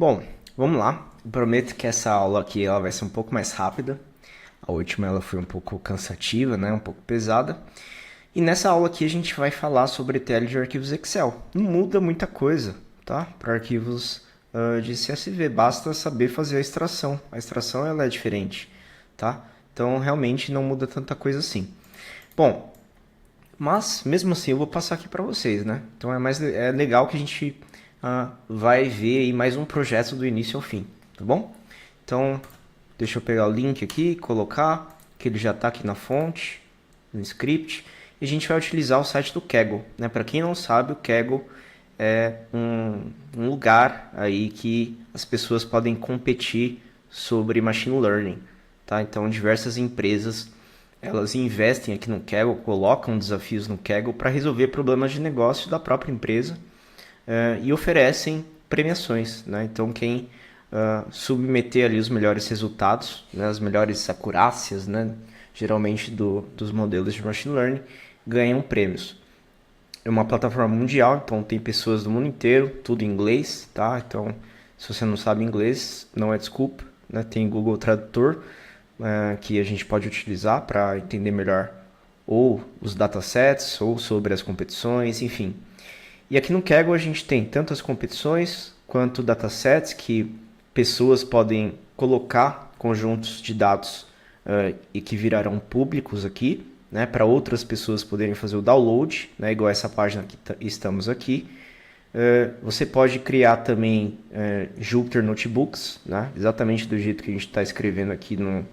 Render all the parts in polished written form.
Bom, vamos lá. Eu prometo que essa aula aqui ela vai ser um pouco mais rápida. A última ela foi um pouco cansativa, né? Um pouco pesada. E nessa aula aqui a gente vai falar sobre ETL de arquivos Excel. Não muda muita coisa, tá? Para arquivos de CSV, basta saber fazer a extração. A extração ela é diferente, tá? Então realmente não muda tanta coisa assim. Bom, mas mesmo assim eu vou passar aqui para vocês, né? Então é legal que a gente vai ver aí mais um projeto do início ao fim, tá bom? Então deixa eu pegar o link aqui, colocar, que ele já está aqui na fonte, no script, e a gente vai utilizar o site do Kaggle, né? Para quem não sabe, o Kaggle é um lugar aí que as pessoas podem competir sobre machine learning, tá? Então diversas empresas elas investem aqui no Kaggle, colocam desafios no Kaggle para resolver problemas de negócio da própria empresa e oferecem premiações, né? Então quem submeter ali os melhores resultados, né, as melhores acurácias, né, geralmente dos modelos de machine learning, ganham prêmios. É uma plataforma mundial, então tem pessoas do mundo inteiro, tudo em inglês, tá? Então, se você não sabe inglês, não é desculpa, né? Tem Google Tradutor, que a gente pode utilizar para entender melhor ou os datasets, ou sobre as competições, enfim. E aqui no Kaggle a gente tem tanto as competições, quanto datasets que pessoas podem colocar conjuntos de dados e que virarão públicos aqui, né, para outras pessoas poderem fazer o download, né, igual essa página que estamos aqui. Você pode criar também Jupyter Notebooks, né, exatamente do jeito que a gente está escrevendo aqui no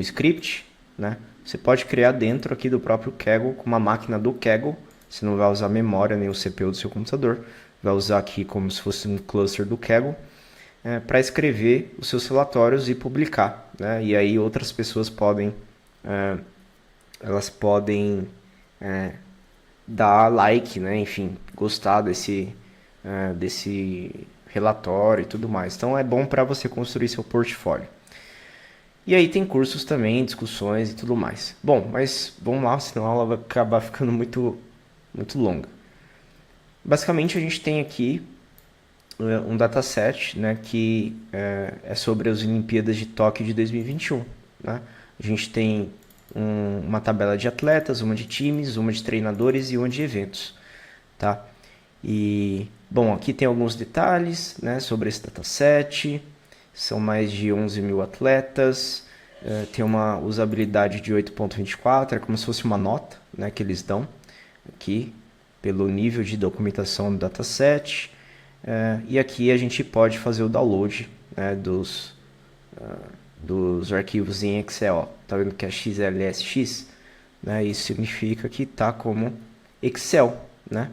script. Né? Você pode criar dentro aqui do próprio Kaggle, com uma máquina do Kaggle. Você não vai usar a memória nem o CPU do seu computador. Vai usar aqui como se fosse um cluster do Kaggle para escrever os seus relatórios e publicar. Né? E aí outras pessoas podem dar like, né? Enfim, gostar desse relatório e tudo mais. Então é bom para você construir seu portfólio. E aí tem cursos também, discussões e tudo mais. Bom, mas vamos lá, senão a aula vai acabar ficando muito longa. Basicamente a gente tem aqui um dataset, né, que é sobre as Olimpíadas de Tóquio de 2021. Né? A gente tem uma tabela de atletas, uma de times, uma de treinadores e uma de eventos. Tá? E, bom, aqui tem alguns detalhes, né, sobre esse dataset. São mais de 11 mil atletas. Tem uma usabilidade de 8.24, é como se fosse uma nota, né, que eles dão aqui pelo nível de documentação do dataset. E aqui a gente pode fazer o download, né, dos arquivos em Excel. Tá vendo que é XLSX? Né? Isso significa que está como Excel. Né?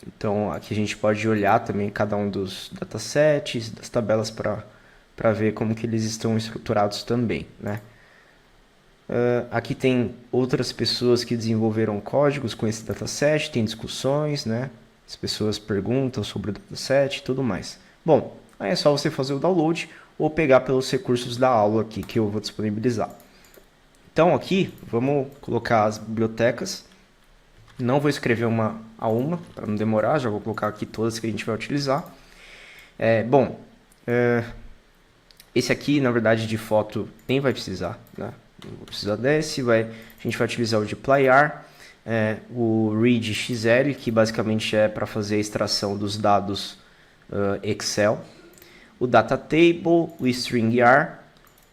Então aqui a gente pode olhar também cada um dos datasets, das tabelas para ver como que eles estão estruturados também. Né? Aqui tem outras pessoas que desenvolveram códigos com esse dataset, tem discussões, né? As pessoas perguntam sobre o dataset e tudo mais. Bom, aí é só você fazer o download ou pegar pelos recursos da aula aqui que eu vou disponibilizar. Então aqui, vamos colocar as bibliotecas. Não vou escrever uma a uma, para não demorar, já vou colocar aqui todas que a gente vai utilizar. Esse aqui, na verdade, de foto nem vai precisar, né? Não vou precisar desse, a gente vai utilizar o dplyr, o readxl, que basicamente é para fazer a extração dos dados Excel, o datatable, o stringr,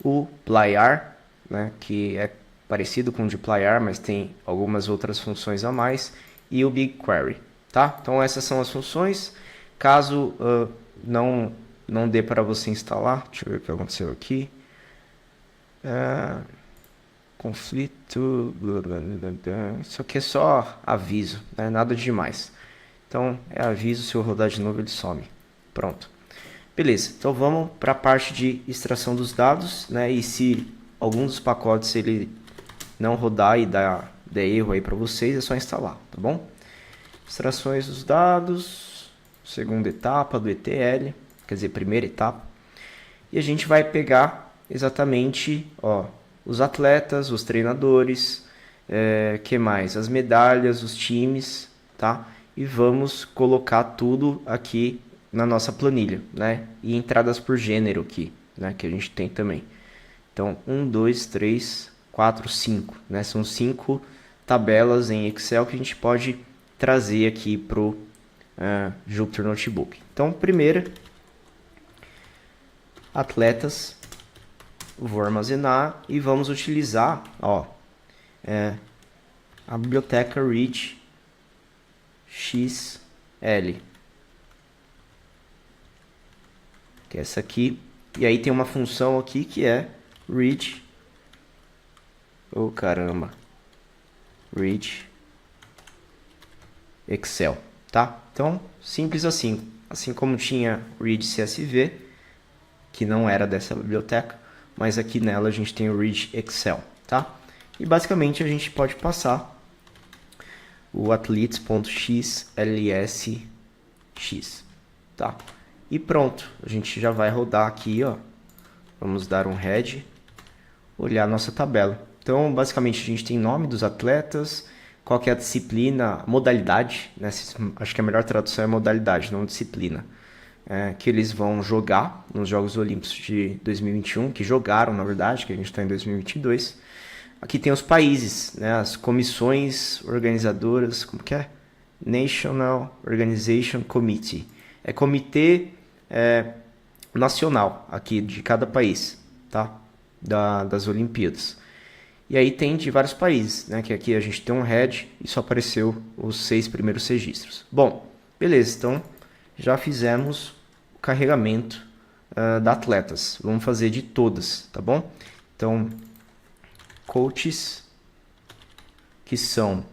o plyr, né, que é parecido com o dplyr, mas tem algumas outras funções a mais, e o BigQuery. Tá? Então essas são as funções. Caso não dê para você instalar, deixa eu ver o que aconteceu aqui. Conflito, isso aqui é só aviso, não é nada demais. Então é aviso, se eu rodar de novo ele some. Pronto. Beleza, então vamos para a parte de extração dos dados, né? E se algum dos pacotes ele não rodar e der erro aí para vocês, é só instalar, tá bom? Extrações dos dados, segunda etapa do ETL, quer dizer, primeira etapa. E a gente vai pegar exatamente, os atletas, os treinadores, que mais? As medalhas, os times, tá? E vamos colocar tudo aqui na nossa planilha, né? E entradas por gênero aqui, né? Que a gente tem também. Então, 1, 2, 3, 4, 5, né? São 5 tabelas em Excel que a gente pode trazer aqui para o Jupyter Notebook. Então, primeira, atletas, vou armazenar e vamos utilizar, ó, a biblioteca read XL, que é essa aqui. E aí tem uma função aqui que é read, oh caramba, read Excel, tá? Então, simples assim. Assim como tinha read CSV, que não era dessa biblioteca, mas aqui nela a gente tem o read Excel, tá? E basicamente a gente pode passar o athletes.xlsx, tá? E pronto, a gente já vai rodar aqui, ó. Vamos dar um head, olhar a nossa tabela. Então, basicamente, a gente tem nome dos atletas, qual que é a disciplina, modalidade, né? Acho que a melhor tradução é modalidade, não disciplina. Que eles vão jogar nos Jogos Olímpicos de 2021, que jogaram, na verdade, que a gente está em 2022. Aqui tem os países, né? As comissões organizadoras, como que é? National Organization Committee. É comitê nacional aqui de cada país, tá? Das Olimpíadas. E aí tem de vários países, né? Que aqui a gente tem um head e só apareceu os 6 primeiros registros. Bom, beleza, então já fizemos o carregamento da atletas. Vamos fazer de todas, tá bom? Então, coaches, que são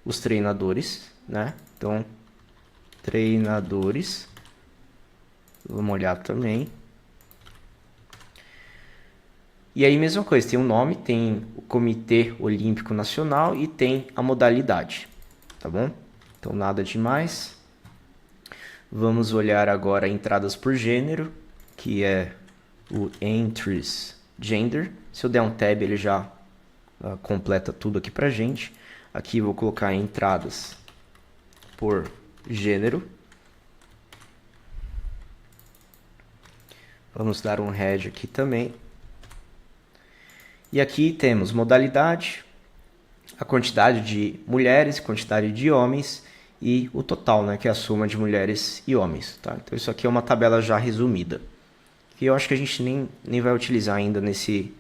os treinadores, né? Então, treinadores. Vamos olhar também. E aí, mesma coisa, tem o nome, tem o Comitê Olímpico Nacional e tem a modalidade, tá bom? Então, nada demais. Vamos olhar agora entradas por gênero, que é o Entries Gender. Se eu der um tab, ele já completa tudo aqui pra gente. Aqui vou colocar entradas por gênero. Vamos dar um head aqui também. E aqui temos modalidade, a quantidade de mulheres, quantidade de homens e o total, né, que é a soma de mulheres e homens. Tá? Então isso aqui é uma tabela já resumida, que eu acho que a gente nem vai utilizar ainda nesse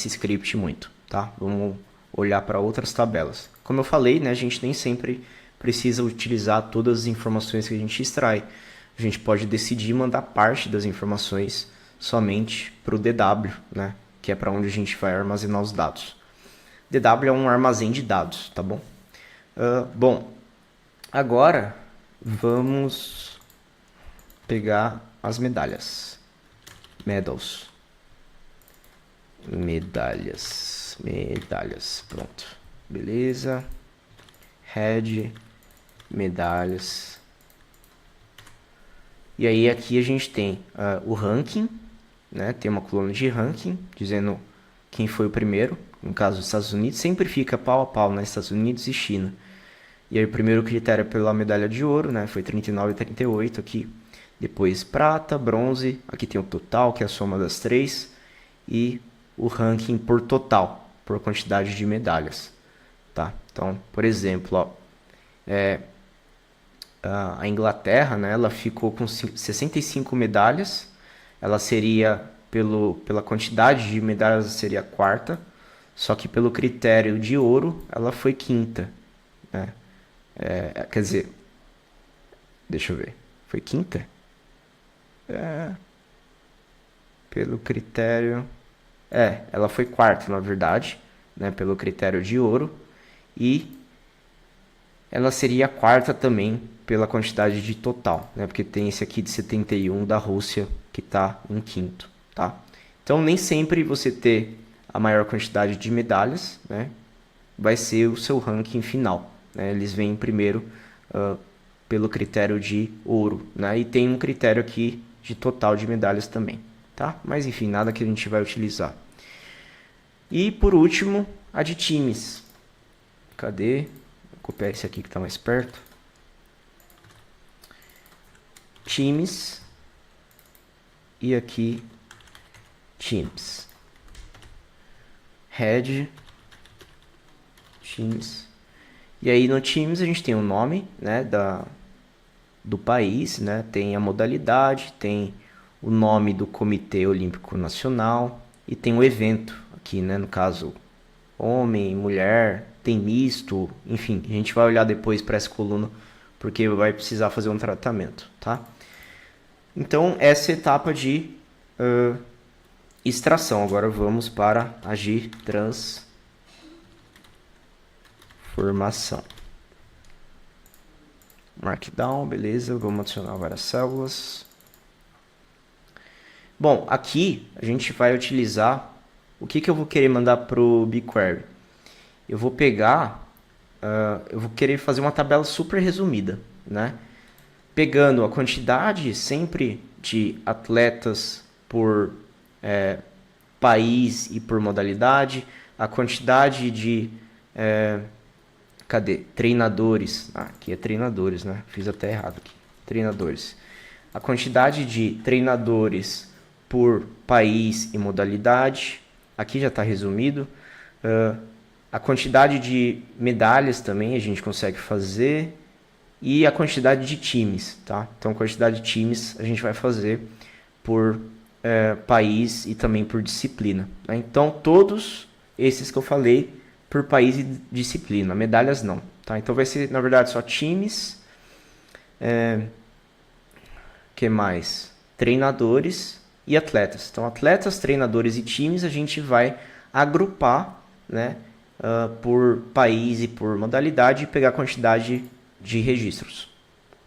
script muito. Tá? Vamos olhar para outras tabelas. Como eu falei, né, a gente nem sempre precisa utilizar todas as informações que a gente extrai. A gente pode decidir mandar parte das informações somente para o DW, né? Que é para onde a gente vai armazenar os dados. DW é um armazém de dados, tá bom? Bom, agora vamos pegar as medalhas. Medals. Medalhas, pronto. Beleza. Head, medalhas. E aí aqui a gente tem o ranking, né? Tem uma coluna de ranking, dizendo quem foi o primeiro. No caso dos Estados Unidos, sempre fica pau a pau, né? Estados Unidos e China. E aí o primeiro critério é pela medalha de ouro, né? Foi 39 e 38 aqui. Depois prata, bronze. Aqui tem o total, que é a soma das três. E o ranking por total, por quantidade de medalhas. Tá? Então, por exemplo, ó, a Inglaterra, né? Ela ficou com 65 medalhas. Ela seria, pela quantidade de medalhas, seria a quarta. Só que pelo critério de ouro, ela foi quinta. Né? Quer dizer, deixa eu ver. Foi quinta? Pelo critério... ela foi quarta, na verdade. Né? Pelo critério de ouro. E ela seria a quarta também pela quantidade de total. Né? Porque tem esse aqui de 71 da Rússia, que está em quinto. Tá? Então, nem sempre você ter a maior quantidade de medalhas, né, vai ser o seu ranking final. Né? Eles vêm primeiro pelo critério de ouro. Né? E tem um critério aqui de total de medalhas também. Tá? Mas enfim, nada que a gente vai utilizar. E por último, a de times. Cadê? Vou copiar esse aqui que está mais perto. times e aqui teams. Head, teams. E aí no teams a gente tem o nome, né, do país, né, tem a modalidade, tem o nome do Comitê Olímpico Nacional e tem o evento aqui, né, no caso homem, mulher, tem misto, enfim, a gente vai olhar depois para essa coluna porque vai precisar fazer um tratamento, tá? Então essa é a etapa de extração. Agora vamos para agir transformação. Markdown, beleza, vamos adicionar várias células. Bom, aqui a gente vai utilizar o que eu vou querer mandar para o BigQuery. Eu vou pegar, eu vou querer fazer uma tabela super resumida, né? Pegando a quantidade sempre de atletas por país e por modalidade, a quantidade de treinadores. Aqui é treinadores, né? Fiz até errado aqui. Treinadores. A quantidade de treinadores por país e modalidade. Aqui já está resumido. A quantidade de medalhas também a gente consegue fazer. E a quantidade de times, tá? Então, a quantidade de times a gente vai fazer por país e também por disciplina, né? Então, todos esses que eu falei por país e disciplina, medalhas não, tá? Então, vai ser, na verdade, só times, que mais? Treinadores e atletas. Então, atletas, treinadores e times a gente vai agrupar, né, por país e por modalidade e pegar a quantidade de registros,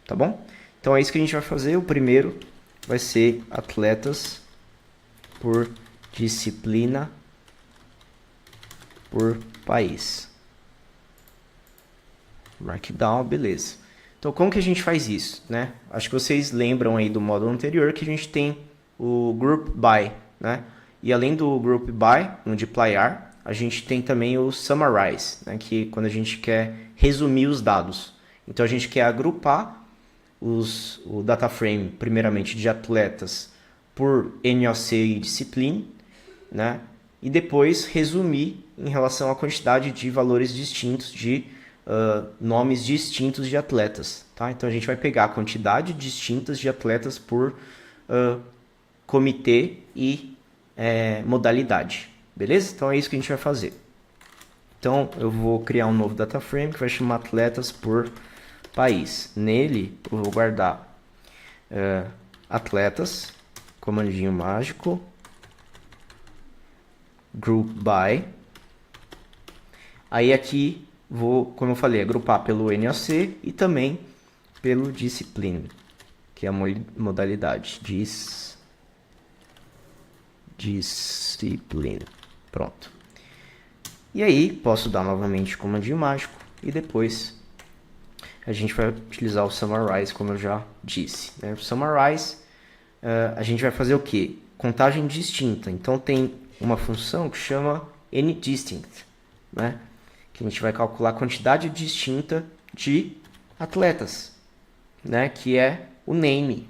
tá bom? Então é isso que a gente vai fazer. O primeiro vai ser atletas por disciplina por país. Markdown, beleza. Então como que a gente faz isso, né? Acho que vocês lembram aí do módulo anterior que a gente tem o group by, né? E além do group by, no dplyr, a gente tem também o summarize, né? Que é quando a gente quer resumir os dados. Então a gente quer agrupar o data frame, primeiramente de atletas por NOC e disciplina, né? E depois resumir em relação à quantidade de valores distintos, de nomes distintos de atletas, tá? Então a gente vai pegar a quantidade distintas de atletas por comitê e modalidade, beleza? Então é isso que a gente vai fazer. Então eu vou criar um novo data frame que vai chamar atletas por país. Nele eu vou guardar atletas, comandinho mágico, group by. Aí aqui vou, como eu falei, agrupar pelo NOC e também pelo discipline, que é a modalidade. Discipline. Pronto. E aí posso dar novamente comandinho mágico e depois a gente vai utilizar o summarize, como eu já disse, né? O summarize, a gente vai fazer o quê? Contagem distinta. Então tem uma função que chama ndistinct, né? Que a gente vai calcular a quantidade distinta de atletas, né? Que é o name,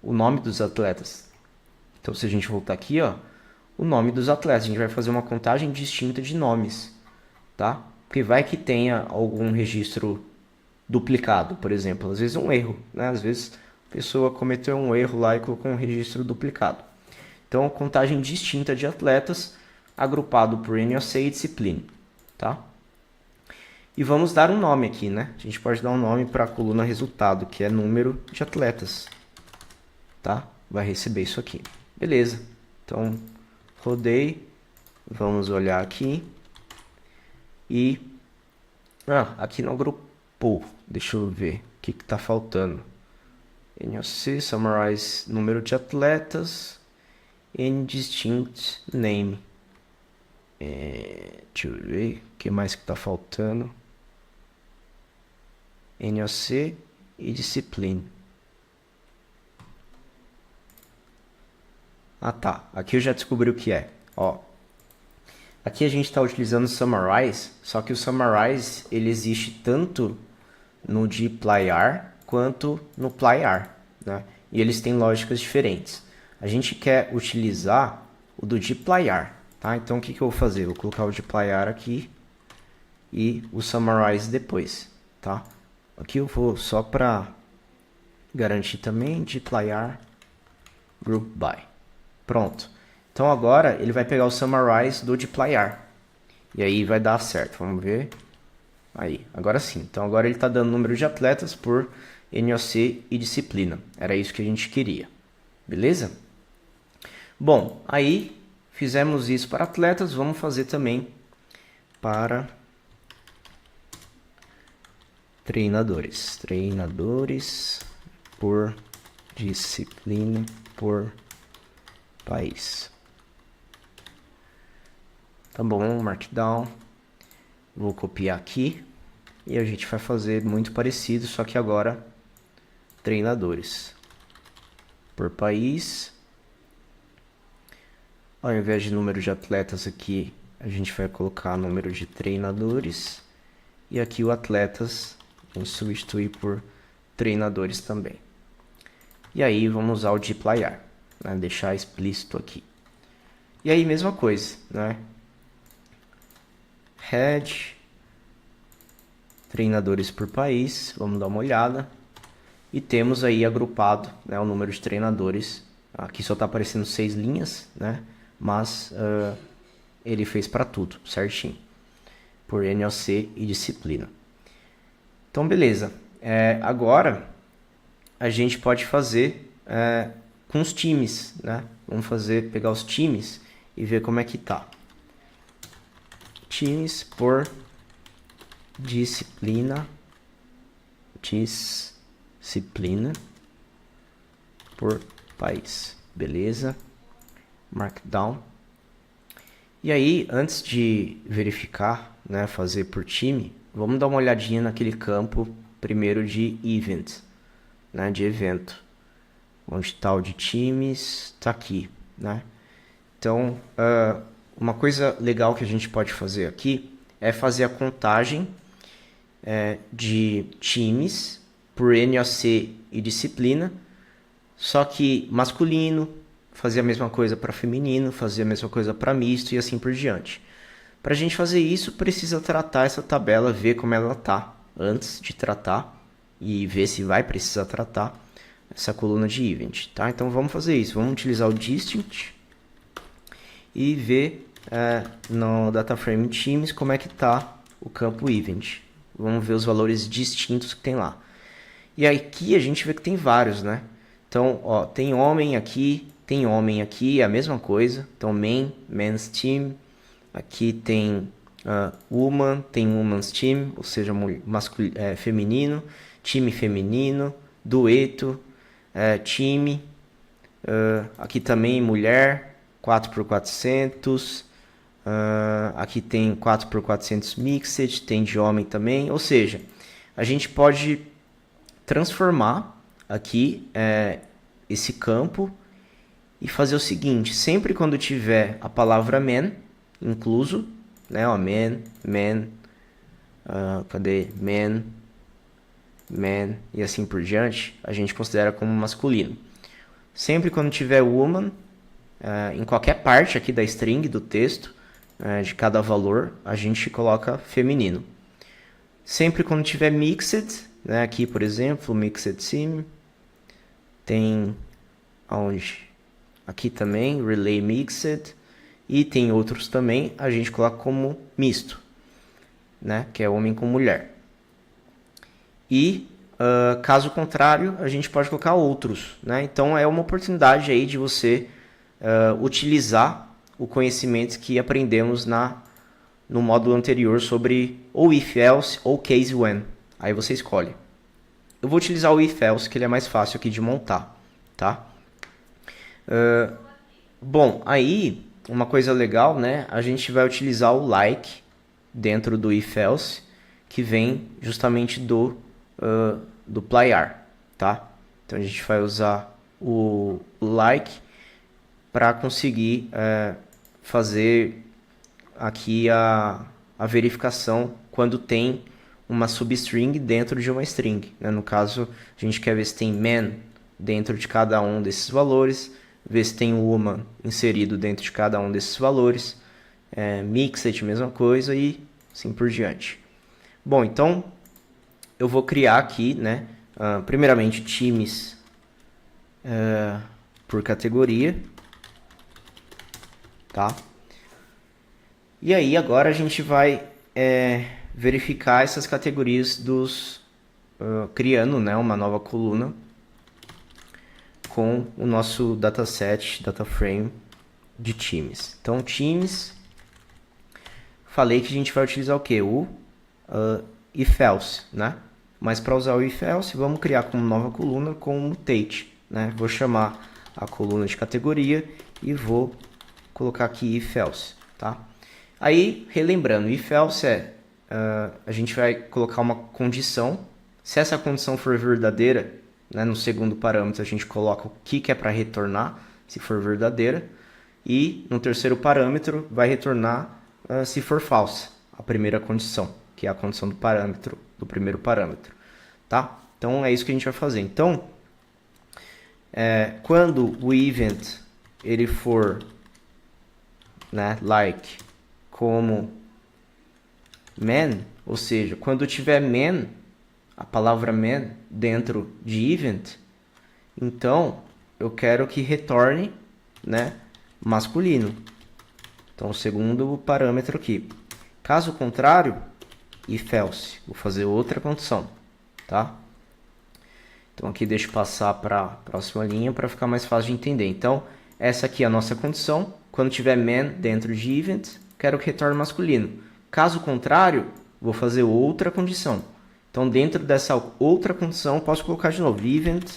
o nome dos atletas. Então se a gente voltar aqui, ó, o nome dos atletas, a gente vai fazer uma contagem distinta de nomes, tá? Porque vai que tenha algum registro duplicado, por exemplo, às vezes um erro, né? Às vezes a pessoa cometeu um erro lá e colocou um registro duplicado. Então, contagem distinta de atletas, agrupado por NOC e disciplina, tá? E vamos dar um nome aqui, né? A gente pode dar um nome para a coluna resultado, que é número de atletas, tá? Vai receber isso aqui. Beleza. Então, rodei, vamos olhar aqui e aqui não agrupou. Deixa eu ver o que está faltando. NOC, summarize número de atletas, ndistinct name. Deixa eu ver o que mais que está faltando. NOC e discipline. Tá. Aqui eu já descobri o que é. Ó, aqui a gente está utilizando o summarize, só que o summarize ele existe tanto no dplyr quanto no plyr, né? e eles têm lógicas diferentes. A gente quer utilizar o do dplyr, tá? Então o que eu vou fazer? Eu vou colocar o dplyr aqui e o summarize depois, tá? Aqui eu vou só para garantir também dplyr group by. Pronto. Então agora ele vai pegar o summarize do dplyr. E aí vai dar certo. Vamos ver. Aí, agora sim. Então agora ele está dando número de atletas por NOC e disciplina. Era isso que a gente queria. Beleza? Bom, aí fizemos isso para atletas. Vamos fazer também para treinadores. Treinadores por disciplina por país. Tá bom, Markdown. Vou copiar aqui. E a gente vai fazer muito parecido, só que agora treinadores. Por país. Ao invés de número de atletas aqui, a gente vai colocar número de treinadores. E aqui o atletas, vamos substituir por treinadores também. E aí vamos usar o dplyr, né? Deixar explícito aqui. E aí mesma coisa, né? Head, treinadores por país, vamos dar uma olhada. E temos aí agrupado, né, o número de treinadores. Aqui só está aparecendo 6 linhas, né? Mas ele fez para tudo, certinho. Por NOC e disciplina. Então, beleza. Agora, a gente pode fazer com os times, né? Vamos pegar os times e ver como é que tá. Times por disciplina. Disciplina por país. Beleza. Markdown. E aí, antes de verificar, né, fazer por time, vamos dar uma olhadinha naquele campo primeiro de event, né, de evento. Onde está o de times? Está aqui, né? Então, uma coisa legal que a gente pode fazer aqui é fazer a contagem de times por NOC e disciplina, só que masculino, fazer a mesma coisa para feminino, fazer a mesma coisa para misto e assim por diante. Para a gente fazer isso, precisa tratar essa tabela, ver como ela está antes de tratar e ver se vai precisar tratar essa coluna de event, tá? Então vamos fazer isso, vamos utilizar o distinct e ver no DataFrame Teams como é que está o campo event. Vamos ver os valores distintos que tem lá. E aqui a gente vê que tem vários, né? Então, ó, tem homem aqui, é a mesma coisa. Então, men's team. Aqui tem woman, tem woman's team, ou seja, feminino, time feminino, dueto, time. Aqui também mulher, 4x400. Aqui tem 4x400 mixed, tem de homem também. Ou seja, a gente pode transformar aqui esse campo e fazer o seguinte: sempre quando tiver a palavra man incluso, né, ó, man, cadê man e assim por diante, a gente considera como masculino. Sempre quando tiver woman, em qualquer parte aqui da string do texto, de cada valor, a gente coloca feminino. Sempre quando tiver mixed, né, aqui por exemplo, mixed sim, tem aonde? Aqui também, relay mixed, e tem outros também, a gente coloca como misto, né, que é homem com mulher. E caso contrário, a gente pode colocar outros, né? Então é uma oportunidade aí de você utilizar o conhecimento que aprendemos no módulo anterior sobre ou if else ou case when. Aí você escolhe. Eu vou utilizar o if else, que ele é mais fácil aqui de montar, tá? Bom, aí uma coisa legal, né? A gente vai utilizar o like dentro do if else, que vem justamente do plyr, tá? Então a gente vai usar o like para conseguir fazer aqui a verificação quando tem uma substring dentro de uma string, né? No caso, a gente quer ver se tem man dentro de cada um desses valores, ver se tem o woman inserido dentro de cada um desses valores, mixed, mesma coisa e assim por diante. Bom, então eu vou criar aqui, né, primeiramente times por categoria, tá? E aí agora a gente vai verificar essas categorias criando, né, uma nova coluna com o nosso dataset, dataframe de times. Então, times, falei que a gente vai utilizar o que? O if-else, né? Mas para usar o if-else, vamos criar como nova coluna com o mutate, né? Vou chamar a coluna de categoria e vou colocar aqui if-else, tá? Aí, relembrando, if-else a gente vai colocar uma condição. Se essa condição for verdadeira, né, no segundo parâmetro a gente coloca o que é para retornar, se for verdadeira. E no terceiro parâmetro vai retornar se for falsa, a primeira condição, que é a condição do parâmetro, do primeiro parâmetro. Tá? Então é isso que a gente vai fazer. Então, quando o event ele for, né, like como man, ou seja, quando tiver man, a palavra man dentro de event, então eu quero que retorne, né, masculino. Então, o segundo parâmetro aqui. Caso contrário, if else, vou fazer outra condição, tá? Então aqui deixa eu passar para a próxima linha para ficar mais fácil de entender. Então, essa aqui é a nossa condição. Quando tiver man dentro de event, quero que retorne masculino. Caso contrário, vou fazer outra condição. Então, dentro dessa outra condição, posso colocar de novo event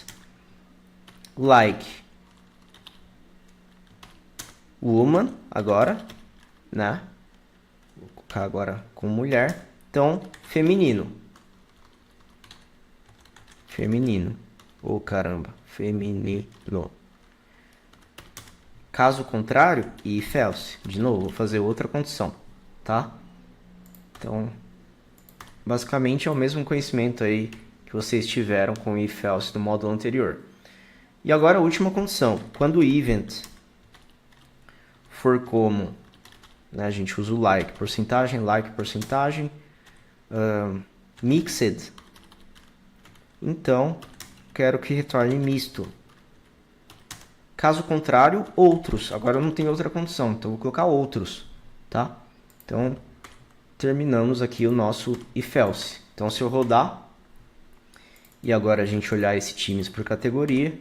like woman agora, né? Vou colocar agora com mulher. Então, feminino. Feminino. Oh, caramba. Feminino. Caso contrário, if else. De novo, vou fazer outra condição, tá? Então, basicamente é o mesmo conhecimento aí que vocês tiveram com o if else do módulo anterior. E agora a última condição. Quando o event for como, né, a gente usa o like, porcentagem, mixed. Então, quero que retorne misto. Caso contrário, outros. Agora eu não tenho outra condição, então vou colocar outros, tá? Então, terminamos aqui o nosso if else. Então, se eu rodar e agora a gente olhar esse times por categoria,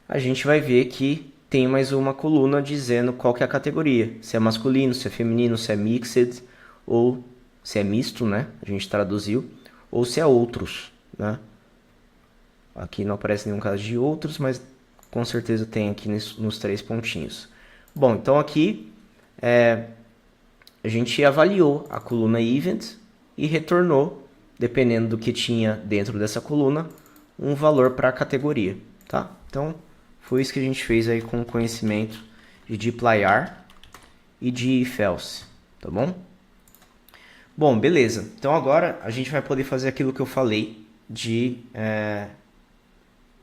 a gente vai ver que tem mais uma coluna dizendo qual que é a categoria. Se é masculino, se é feminino, se é mixed, ou se é misto, né? A gente traduziu. Ou se é outros, né? Aqui não aparece nenhum caso de outros, mas com certeza tem aqui nos 3 pontinhos. Bom, então aqui a gente avaliou a coluna event e retornou, dependendo do que tinha dentro dessa coluna, um valor para a categoria, tá? Então, foi isso que a gente fez aí com o conhecimento de dplyr e de if else, tá bom? Bom, beleza. Então agora a gente vai poder fazer aquilo que eu falei de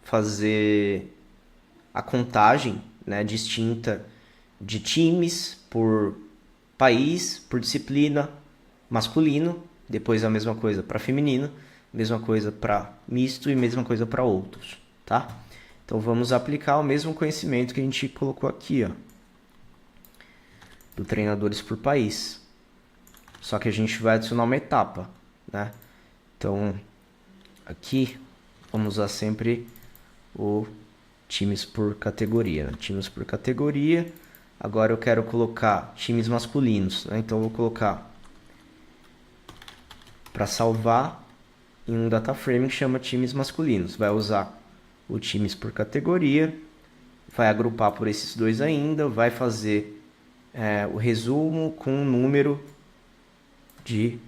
fazer a contagem, né, distinta de times por país, por disciplina, masculino, depois a mesma coisa para feminino, mesma coisa para misto e mesma coisa para outros, tá? Então vamos aplicar o mesmo conhecimento que a gente colocou aqui, ó, do treinadores por país. Só que a gente vai adicionar uma etapa, né? Então aqui vamos usar sempre o times por categoria, né? Times por categoria. Agora eu quero colocar times masculinos, né? Então eu vou colocar para salvar em um data frame que chama times masculinos. Vai usar o times por categoria, vai agrupar por esses dois ainda, vai fazer o resumo com o número de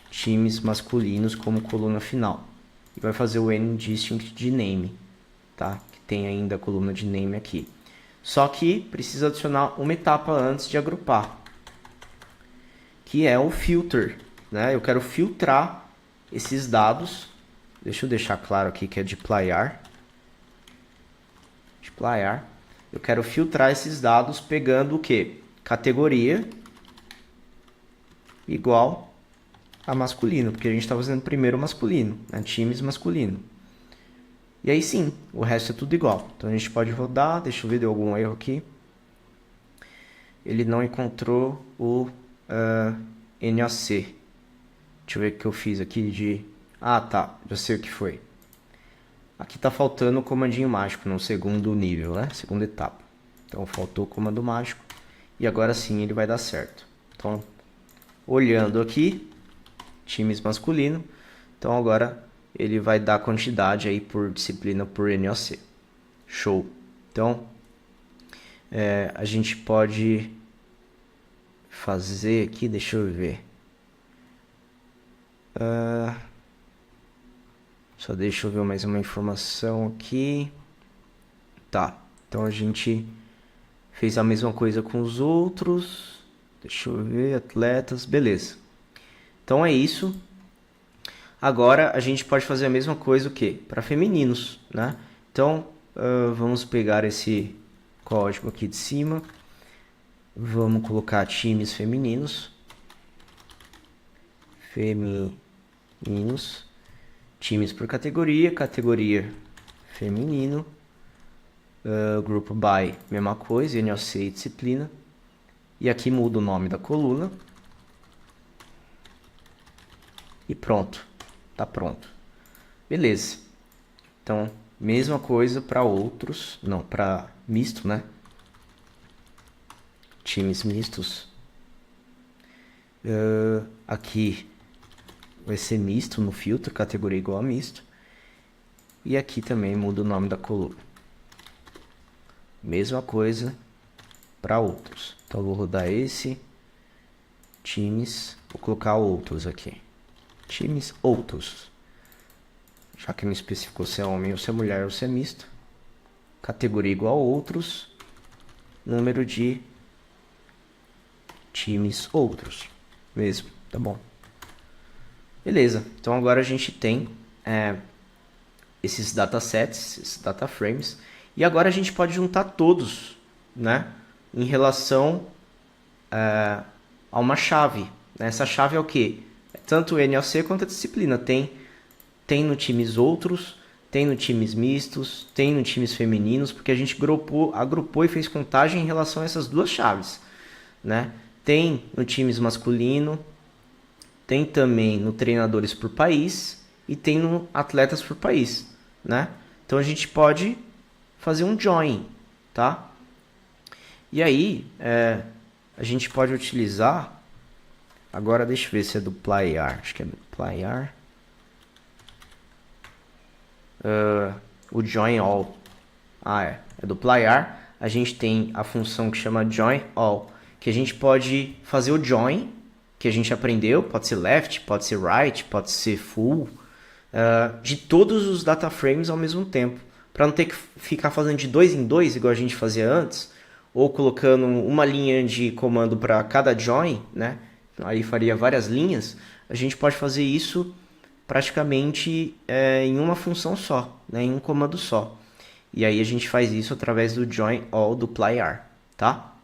times masculinos como coluna final. E vai fazer o n-distinct de name, tá? Que tem ainda a coluna de name aqui. Só que precisa adicionar uma etapa antes de agrupar, que é o filter, né? Eu quero filtrar esses dados. Deixa eu deixar claro aqui que é dplyr. multiplier. Eu quero filtrar esses dados pegando o quê? Categoria igual a masculino, porque a gente está fazendo primeiro masculino, né? Times masculino. E aí sim, o resto é tudo igual. Então a gente pode rodar, deixa eu ver, deu algum erro aqui. Ele não encontrou o NAC. Deixa eu ver o que eu fiz aqui de... Ah, tá, já sei o que foi. Aqui tá faltando o comandinho mágico no segundo nível, né? Segunda etapa. Então faltou o comando mágico. E agora sim ele vai dar certo. Então, olhando aqui, times masculino. Então agora ele vai dar quantidade aí por disciplina por NOC. Show. Então, a gente pode fazer aqui, deixa eu ver. Só deixa eu ver mais uma informação aqui. Tá, então a gente fez a mesma coisa com os outros. Deixa eu ver, atletas, beleza. Então é isso. Agora a gente pode fazer a mesma coisa o quê? Para femininos, né? Então vamos pegar esse código aqui de cima. Vamos colocar times femininos. Femininos. Times por categoria. Categoria feminino. Grupo by, mesma coisa, NOC e disciplina. E aqui muda o nome da coluna. E pronto. Tá pronto. Beleza. Então, mesma coisa para outros. Não, para misto, né? Times mistos. Aqui vai ser misto no filtro, categoria igual a misto. E aqui também muda o nome da coluna. Mesma coisa para outros. Então eu vou rodar esse. Times. Vou colocar outros aqui. Times outros. Já que não especificou se é homem ou se é mulher ou se é misto. Categoria igual a outros. Número de times outros. Mesmo, tá bom. Beleza. Então agora a gente tem esses datasets, esses dataframes. E agora a gente pode juntar todos, né? Em relação a uma chave. Essa chave é o quê? Tanto o NOC quanto a disciplina. Tem no times outros, tem no times mistos, tem no times femininos, porque a gente agrupou e fez contagem em relação a essas duas chaves, né? Tem no times masculino, tem também no treinadores por país e tem no atletas por país, né? Então a gente pode fazer um join, tá? E aí a gente pode utilizar. Agora deixa eu ver se é do playar. Acho que é do playar. O join all. É do playar. A gente tem a função que chama join all, que a gente pode fazer o join, que a gente aprendeu, pode ser left, pode ser right, pode ser full, de todos os data frames ao mesmo tempo, para não ter que ficar fazendo de 2 em 2, igual a gente fazia antes, ou colocando uma linha de comando para cada join, né? Aí faria várias linhas. A gente pode fazer isso praticamente em uma função só, né? Em um comando só. E aí a gente faz isso através do join all do playar, tá?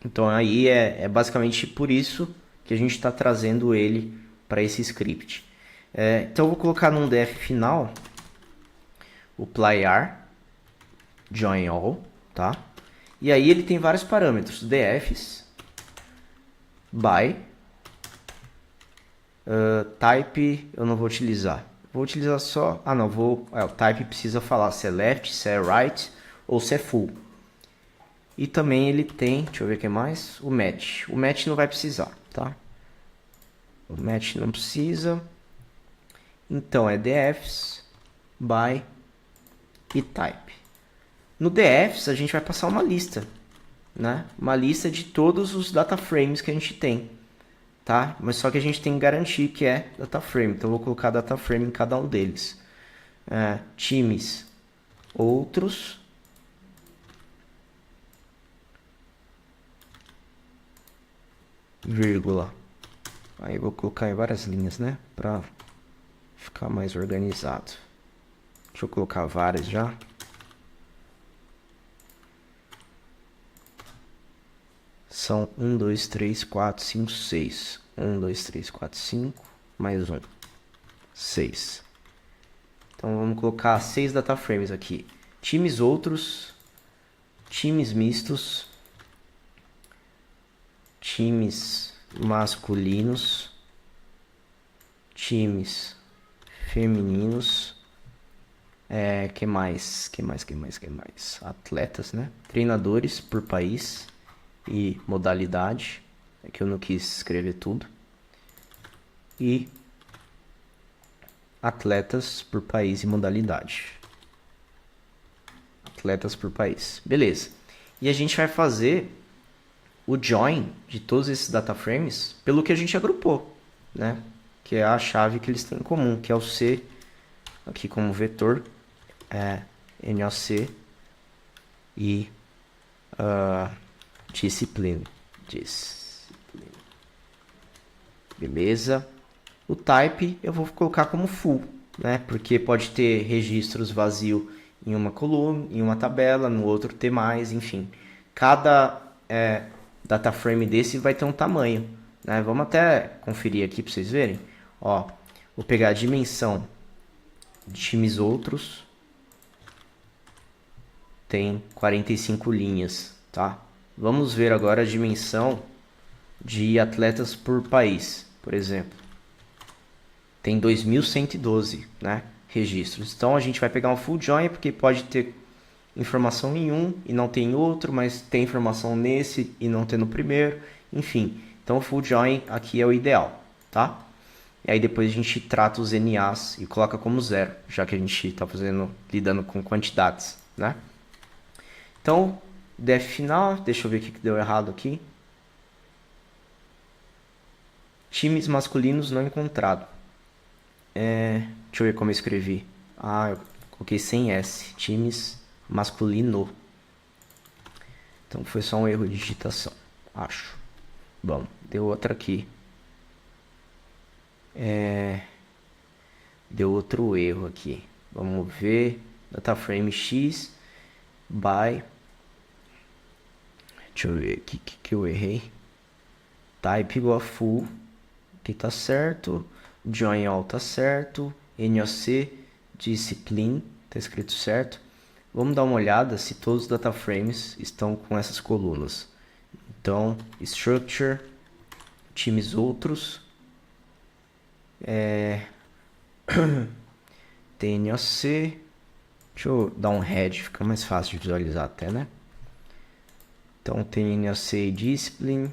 Então aí é basicamente por isso que a gente está trazendo ele para esse script. Então eu vou colocar num def final o playar join all, tá? E aí ele tem vários parâmetros, defs, by, type eu não vou utilizar. Vou utilizar só... Ah, não, vou... o type precisa falar se é left, se é right ou se é full. E também ele tem... Deixa eu ver o que mais. O match. O match não vai precisar, tá? O match não precisa. Então, é defs, by e type. No defs, a gente vai passar uma lista, né? Uma lista de todos os data frames que a gente tem. Tá? Mas só que a gente tem que garantir que é data frame. Então eu vou colocar data frame em cada um deles. Times outros. Vírgula. Aí eu vou colocar em várias linhas, né? Para ficar mais organizado. Deixa eu colocar várias já. são 1, 2, 3, 4, 5, 6. 1, 2, 3, 4, 5, mais 1, 6. Então vamos colocar 6 data frames aqui. Times outros, times mistos, times masculinos, times femininos, que mais? Atletas, né? Treinadores por país e modalidade. É que eu não quis escrever tudo. E atletas por país e modalidade. Atletas por país. Beleza. E a gente vai fazer o join de todos esses data frames pelo que a gente agrupou, né? Que é a chave que eles têm em comum, que é o C aqui como vetor, NOC e discipline. Beleza. O type eu vou colocar como full, né? Porque pode ter registros vazio em uma coluna, em uma tabela, no outro ter mais, enfim. Cada data frame desse vai ter um tamanho, né? Vamos até conferir aqui para vocês verem. Ó, vou pegar a dimensão de times outros. Tem 45 linhas, tá? Vamos ver agora a dimensão de atletas por país, por exemplo. Tem 2.112, né, registros. Então a gente vai pegar um full join porque pode ter informação em um e não tem em outro, mas tem informação nesse e não tem no primeiro, enfim. Então o full join aqui é o ideal, tá? E aí depois a gente trata os NAs e coloca como 0, já que a gente está lidando com quantidades, né? Então, def final, deixa eu ver o que deu errado aqui. Times masculinos não encontrado. Deixa eu ver como eu escrevi. Eu coloquei sem S. Times masculino. Então foi só um erro de digitação, acho. Bom, deu outra aqui. Deu outro erro aqui. Vamos ver. Data frame X by. Deixa eu ver aqui que eu errei. Type igual a full. Aqui tá certo. Join all tá certo. NOC discipline tá escrito certo. Vamos dar uma olhada se todos os data frames estão com essas colunas. Então, structure, times outros, TNOC. Deixa eu dar um head, fica mais fácil de visualizar até, né? Então, TNOC discipline.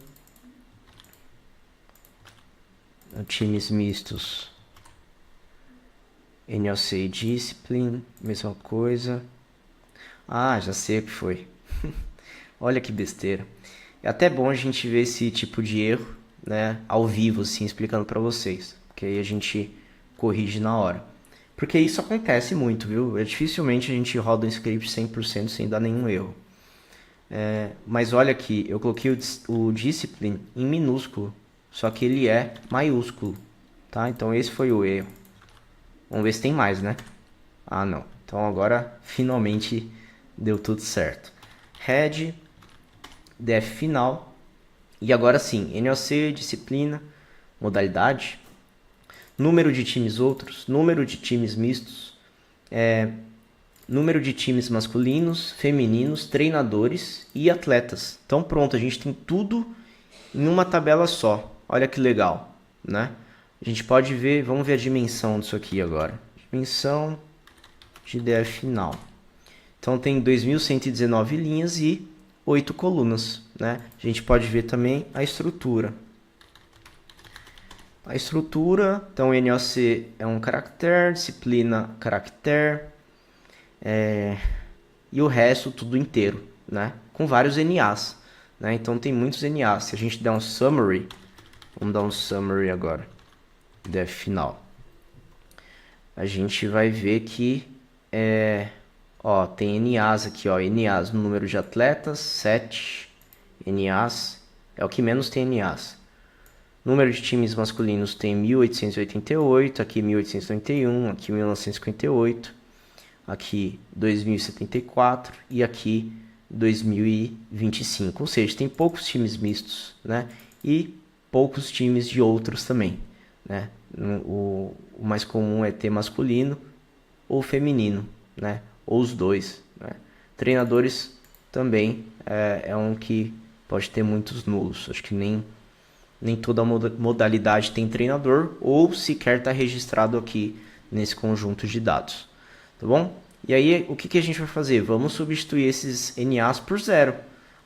Times mistos, NOC discipline, mesma coisa. Já sei o que foi. Olha que besteira. É até bom a gente ver esse tipo de erro, né, ao vivo, assim, explicando para vocês, porque aí a gente corrige na hora. Porque isso acontece muito, viu? Dificilmente a gente roda um script 100% sem dar nenhum erro. Mas olha aqui, eu coloquei o discipline em minúsculo, só que ele é maiúsculo, tá? Então esse foi o erro. Vamos ver se tem mais, né? Não. Então agora finalmente deu tudo certo. Head, def final. E agora sim, NOC, disciplina, modalidade, número de times outros, número de times mistos, número de times masculinos, femininos, treinadores e atletas. Então pronto, a gente tem tudo em uma tabela só. Olha que legal, né? A gente pode ver, vamos ver a dimensão disso aqui agora. Dimensão de def final. Então tem 2.119 linhas e 8 colunas, né? A gente pode ver também a estrutura. A estrutura, então NOC é um caractere, disciplina caractere, e o resto tudo inteiro, né? Com vários NAs, né? Então tem muitos NAs. Se a gente der um summary, vamos dar um summary agora, def final. A gente vai ver que tem NAs aqui, NAs no número de atletas, 7 NAs, é o que menos tem NAs. Número de times masculinos tem 1.888, aqui 1.891, aqui 1.958, aqui 2.074 e aqui 2025. Ou seja, tem poucos times mistos, né? E poucos times de outros também, né? O mais comum é ter masculino ou feminino, né? Ou os dois, né? Treinadores também é um que pode ter muitos nulos. Acho que nem toda modalidade tem treinador ou sequer está registrado aqui nesse conjunto de dados, tá bom? E aí, o que a gente vai fazer? Vamos substituir esses NAs por zero.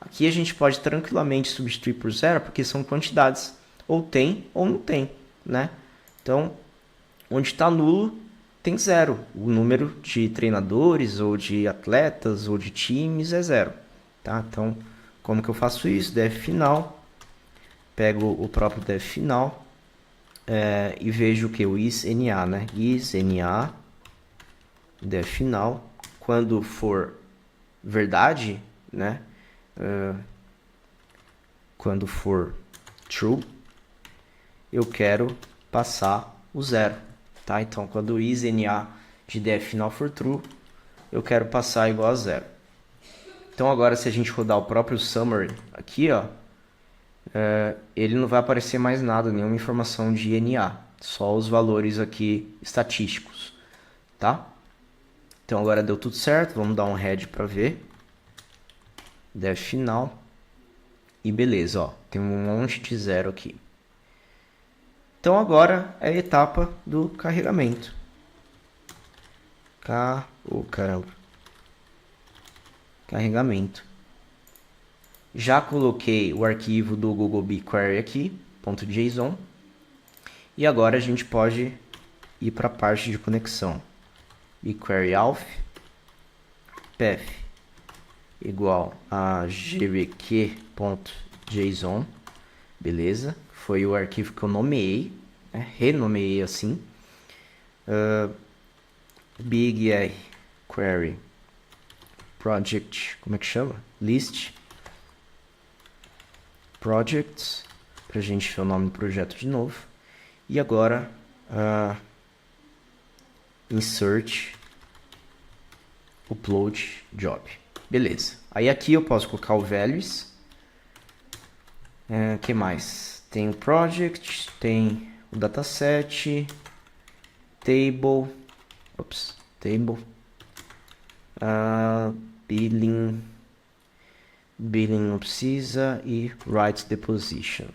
Aqui a gente pode tranquilamente substituir por zero, porque são quantidades. Ou tem ou não tem, né? Então, onde está nulo, tem zero. O número de treinadores, ou de atletas, ou de times é zero, tá? Então, como que eu faço isso? Def final, pego o próprio def final e vejo o que? O isNA, né? isNA, def final, quando for verdade, né? Quando for true, eu quero passar o zero, tá? Então, quando o isNA de def final for true, eu quero passar igual a zero. Então, agora, se a gente rodar o próprio summary aqui, ó, ele não vai aparecer mais nada, nenhuma informação de NA, só os valores aqui estatísticos, tá? Então, agora deu tudo certo, vamos dar um head para ver. Def final. E beleza, ó, tem um monte de zero aqui. Então agora é a etapa do carregamento. Caramba. Carregamento. Já coloquei o arquivo do Google BigQuery aqui, .json. E agora a gente pode ir para a parte de conexão. BigQuery auth path igual a gbq.json. Beleza? Foi o arquivo que eu nomeei, né? Renomeei assim. BigQuery project, como é que chama? List projects, para a gente ver o nome do projeto de novo. E agora insert upload job. Beleza. Aí aqui eu posso colocar o values. Que mais? Tem o project, tem o dataset, table, billing não precisa, e write disposition.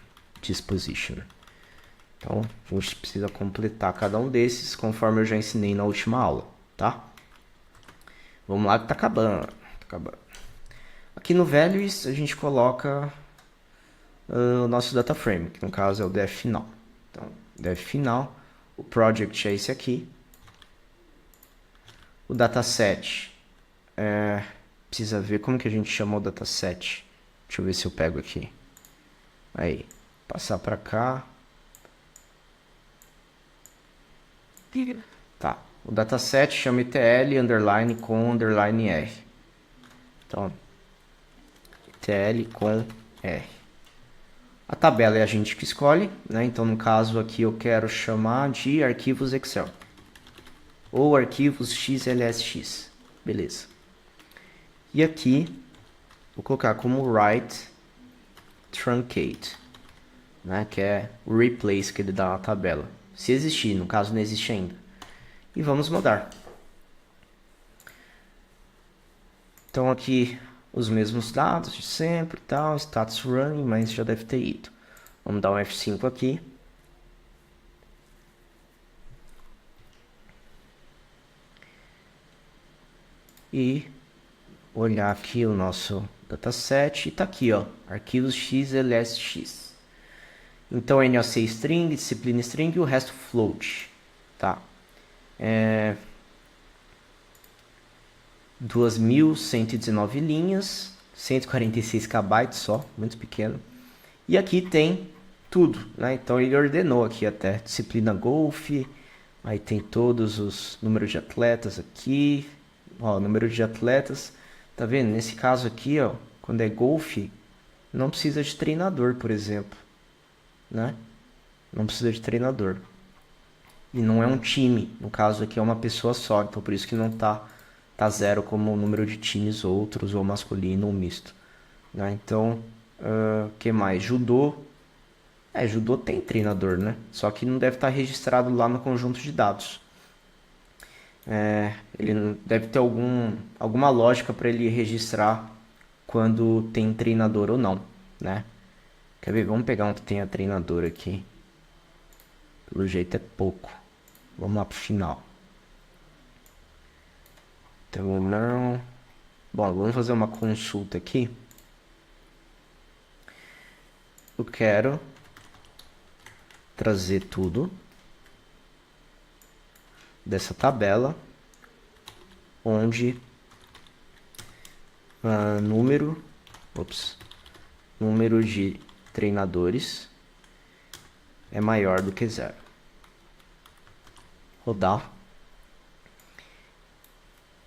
Então, a gente precisa completar cada um desses, conforme eu já ensinei na última aula, tá? Vamos lá que tá acabando. Aqui no values a gente coloca o nosso data frame, que no caso é o def final. Então, def final, o project é esse aqui. O dataset, precisa ver como que a gente chama o dataset. Deixa eu ver se eu pego aqui. Aí, passar para cá. Tá, o dataset chama ETL underline com underline R. Então, ETL com R. A tabela é a gente que escolhe, né? Então, no caso aqui eu quero chamar de arquivos Excel. Ou arquivos XLSX. Beleza. E aqui, vou colocar como write truncate, né? Que é o replace que ele dá na tabela. Se existir, no caso não existe ainda. E vamos mudar. Então aqui os mesmos dados de sempre, tal, status running, mas já deve ter ido. Vamos dar um F5 aqui. E olhar aqui o nosso dataset e tá aqui, ó, arquivos XLSX. Então NOC string, disciplina string e o resto float, tá? 2.119 linhas, 146 KB só, muito pequeno. E aqui tem tudo, né? Então ele ordenou aqui até disciplina golf, aí tem todos os números de atletas aqui, ó, número de atletas, tá vendo? Nesse caso aqui, ó, quando é golfe, não precisa de treinador, por exemplo, né? Não precisa de treinador. E não é um time, no caso aqui é uma pessoa só, então por isso que não tá tá 0 como o número de times outros, ou masculino ou misto. Né? Então, que mais? Judô. Judô tem treinador, né? Só que não deve estar registrado lá no conjunto de dados. Ele deve ter alguma lógica para ele registrar quando tem treinador ou não, né? Quer ver? Vamos pegar um que tenha treinador aqui. Pelo jeito é pouco. Vamos lá pro final. Então não. Bom, vamos fazer uma consulta aqui. Eu quero trazer tudo dessa tabela onde número de treinadores é maior do que 0. Rodar.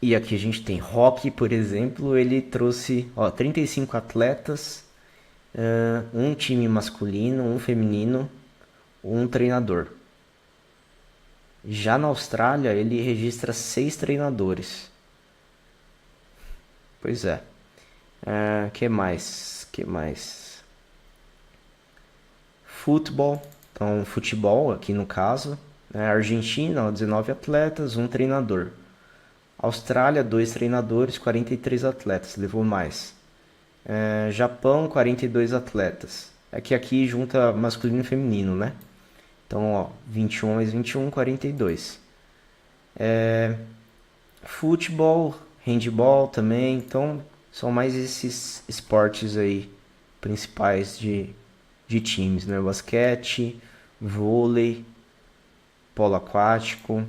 E aqui a gente tem Rock, por exemplo, ele trouxe 35 atletas, um time masculino, um feminino, um treinador. Já na Austrália, ele registra 6 treinadores. Pois é. Que mais? Futebol. Então, futebol aqui no caso. Argentina, 19 atletas, um treinador. Austrália, 2 treinadores, 43 atletas, levou mais. Japão, 42 atletas. É que aqui junta masculino e feminino, né? Então, 21 mais 21, 42. Futebol, handball também. Então, são mais esses esportes aí principais de times, né? Basquete, vôlei, polo aquático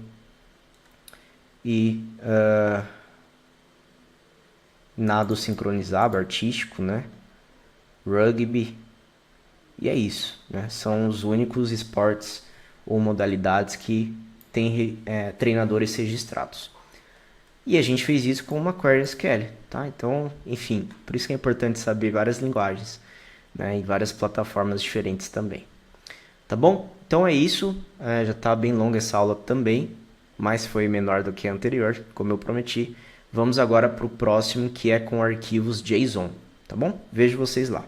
e nado sincronizado, artístico, né? Rugby. E é isso, né? São os únicos esportes ou modalidades que têm treinadores registrados. E a gente fez isso com uma Query SQL, tá? Então, enfim, por isso que é importante saber várias linguagens, né? E várias plataformas diferentes também. Tá bom? Então é isso. Já está bem longa essa aula também, mas foi menor do que a anterior, como eu prometi. Vamos agora para o próximo, que é com arquivos JSON, tá bom? Vejo vocês lá.